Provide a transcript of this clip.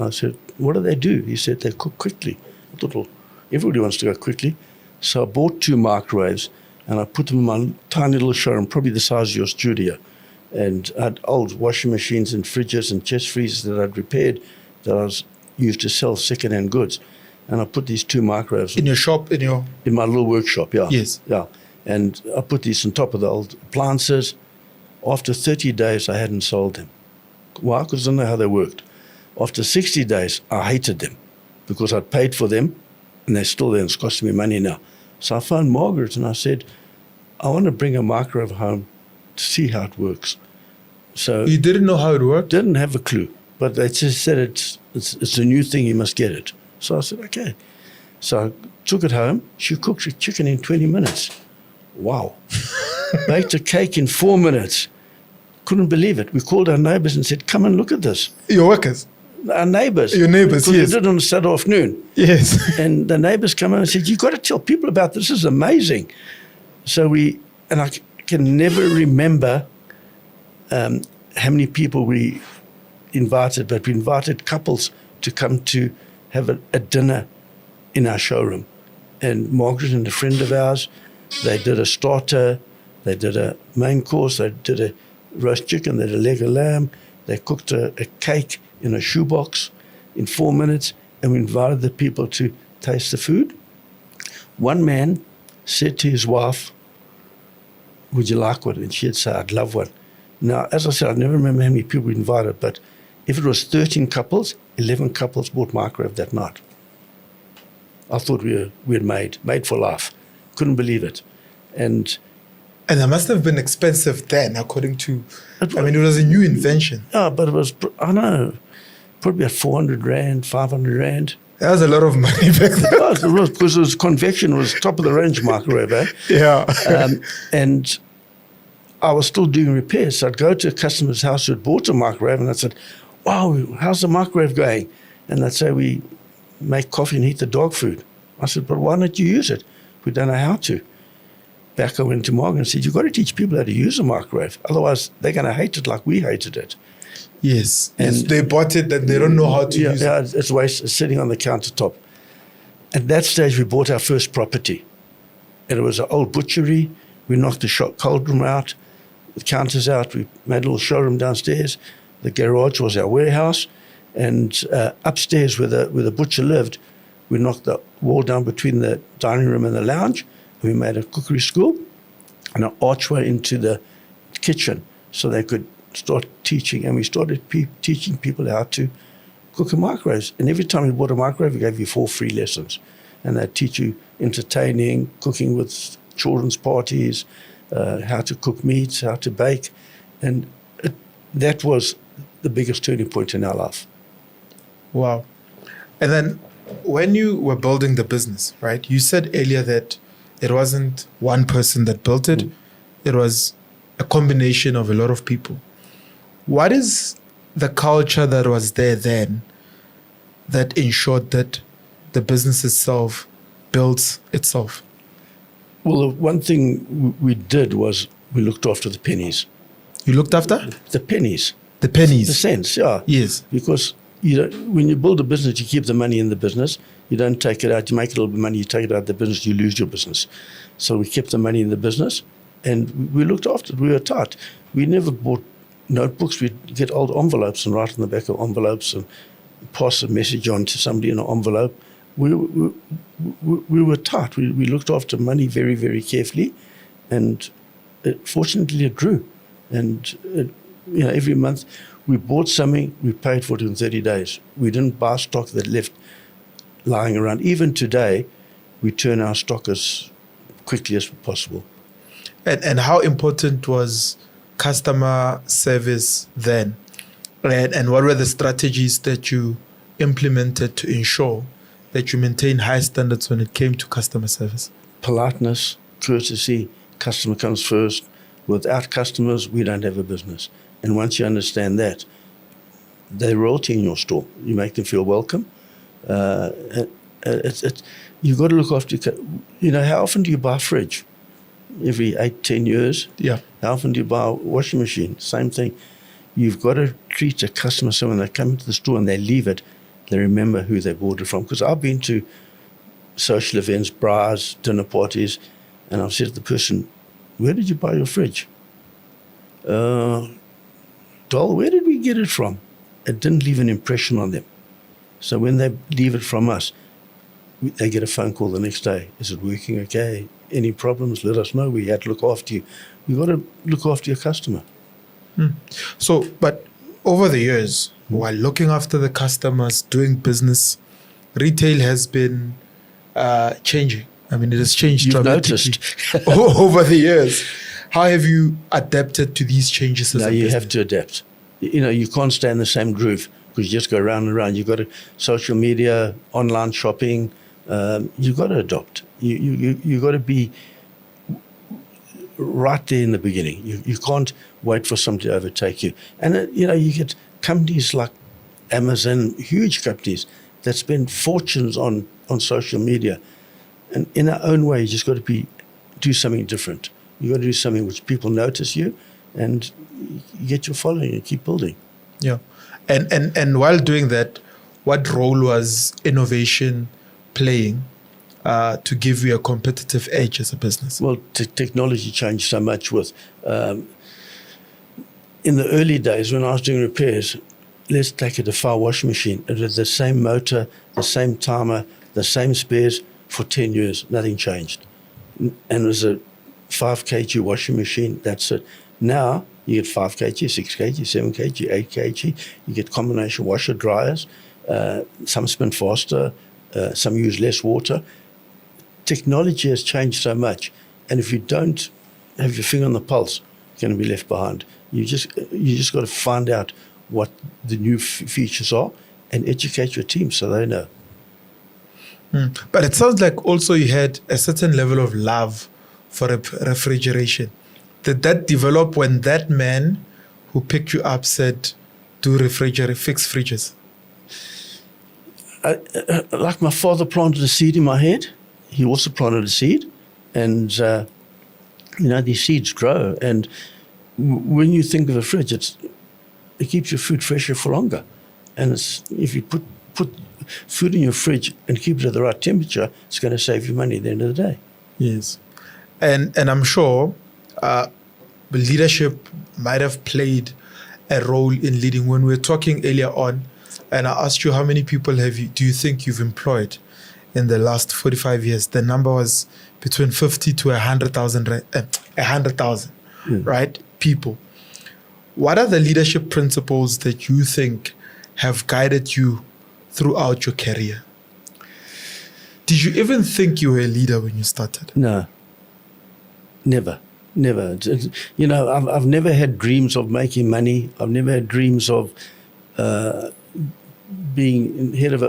I said, what do they do? He said, they cook quickly. I thought, well, everybody wants to go quickly. So I bought 2 microwaves and I put them in my tiny little showroom, probably the size of your studio. And I had old washing machines and fridges and chest freezers that I'd repaired that I was used to sell second-hand goods. And I put these 2 microwaves. In your shop, in my little workshop, yeah. Yes. Yeah. And I put these on top of the old appliances. After 30 days, I hadn't sold them. Why? Because I didn't know how they worked. After 60 days, I hated them because I'd paid for them and they're still there and it's costing me money now. So I phoned Margaret and I said, I want to bring a microwave home to see how it works. So you didn't know how it worked? Didn't have a clue, but they just said it's a new thing, you must get it. So I said, okay. So I took it home. She cooked the chicken in 20 minutes. Wow. Baked a cake in 4 minutes. Couldn't believe it. We called our neighbors and said, come and look at this. Your workers? Our neighbors. Your neighbors, because yes. we did it on a Saturday afternoon. Yes. And the neighbors come in and said, you've got to tell people about this. This is amazing. So and I can never remember how many people we invited, but we invited couples to come to have a dinner in our showroom. And Margaret and a friend of ours, they did a starter, they did a main course, they did a roast chicken, they did a leg of lamb, they cooked a cake in a shoebox in 4 minutes, and we invited the people to taste the food. One man said to his wife, would you like one? And she'd say, I'd love one. Now, as I said, I never remember how many people we invited, but if it was 13 couples, 11 couples bought microwave that night. I thought we had made for life. Couldn't believe it. And it must have been expensive then, according to, it was a new invention. Yeah, but it was, I don't know, probably about 400 Rand, 500 Rand. That was a lot of money back then. It was, because it was convection, it was top of the range microwave, eh? Yeah. And I was still doing repairs. So I'd go to a customer's house who had bought a microwave and I'd say, wow, how's the microwave going? And they'd say, we make coffee and heat the dog food. I said, but why don't you use it? We don't know how to. Back I went to Margaret and said, you've got to teach people how to use a microwave. Otherwise, they're going to hate it like we hated it. Yes. And they bought it and they don't know how to use it. Yeah, it's waste. It's sitting on the countertop. At that stage, we bought our first property. And it was an old butchery. We knocked the cold room out, the counters out. We made a little showroom downstairs. The garage was our warehouse. And upstairs where the butcher lived, we knocked the wall down between the dining room and the lounge. We made a cookery school and an archway into the kitchen so they could start teaching. And we started teaching people how to cook in microwaves. And every time we bought a microwave, we gave you 4 free lessons. And they'd teach you entertaining, cooking with children's parties, how to cook meats, how to bake. And that was the biggest turning point in our life. Wow. And then when you were building the business, right, you said earlier that it wasn't one person that built it. It was a combination of a lot of people. What is the culture that was there then that ensured that the business itself built itself? Well, the one thing we did was we looked after the pennies. You looked after? The pennies. The pennies? The cents, yeah. Yes. Because when you build a business, you keep the money in the business. You don't take it out. You make a little bit of money, you take it out of the business, you lose your business. So we kept the money in the business and we looked after it. We were tight. We never bought notebooks. We'd get old envelopes and write on the back of envelopes and pass a message on to somebody in an envelope. We were tight. We looked after money very, very carefully, and fortunately it grew. And every month we bought something, we paid for it in 30 days. We didn't buy stock that left lying around. Even today, we turn our stock as quickly as possible. And how important was customer service then? And what were the strategies that you implemented to ensure that you maintain high standards when it came to customer service? Politeness, courtesy, customer comes first. Without customers, we don't have a business. And once you understand that, they're royalty in your store. You make them feel welcome. You've got to look after, how often do you buy a fridge? Every 8-10 years? Yeah. How often do you buy a washing machine? Same thing. You've got to treat a customer so when they come into the store and they leave it, They remember who they bought it from. Because I've been to social events, bras, dinner parties, and I've said to the person, where did you buy your fridge? Doll, where did we get it from? It didn't leave an impression on them. So when they leave it from us, they get a phone call the next day. Is it working okay? Any problems? Let us know. We had to look after you. You've got to look after your customer. So, but over the years, while looking after the customers, doing business, retail has been changing. I mean, it has changed You've dramatically noticed. over the years. How have you adapted to these changes as No, a you business? have to adapt. You know, you can't stay in the same groove because you just go round and round. You've got to social media, online shopping. You've got to adopt. You've got to be right there in the beginning. You can't wait for somebody to overtake you. And, you get companies like Amazon, huge companies that spend fortunes on social media. And in our own way, you just got to do something different. You've got to do something which people notice you and you get your following and keep building. Yeah. And while doing that, what role was innovation playing to give you a competitive edge as a business? Well, technology changed so much with, in the early days when I was doing repairs, let's take a Defar washing machine. It was the same motor, the same timer, the same spares for 10 years. Nothing changed. And it was a 5 kg washing machine. That's it. Now you get 5 kg, 6 kg, 7 kg, 8 kg. You get combination washer dryers. Some spin faster. Some use less water. Technology has changed so much. And if you don't have your finger on the pulse, you're going to be left behind. You just got to find out what the new features are and educate your team so they know. But it sounds like also you had a certain level of love for refrigeration. Did that develop when that man who picked you up said, fix fridges? Like my father planted a seed in my head, he also planted a seed. And, these seeds grow. And when you think of a fridge, it keeps your food fresher for longer. And if you put food in your fridge and keep it at the right temperature, it's going to save you money at the end of the day. Yes. And I'm sure leadership might have played a role in leading. When we were talking earlier on, and I asked you how many people do you think you've employed in the last 45 years? The number was between 50 to 100,000, right? People. What are the leadership principles that you think have guided you throughout your career? Did you even think you were a leader when you started? No, never. I've never had dreams of making money. I've never had dreams of being head of a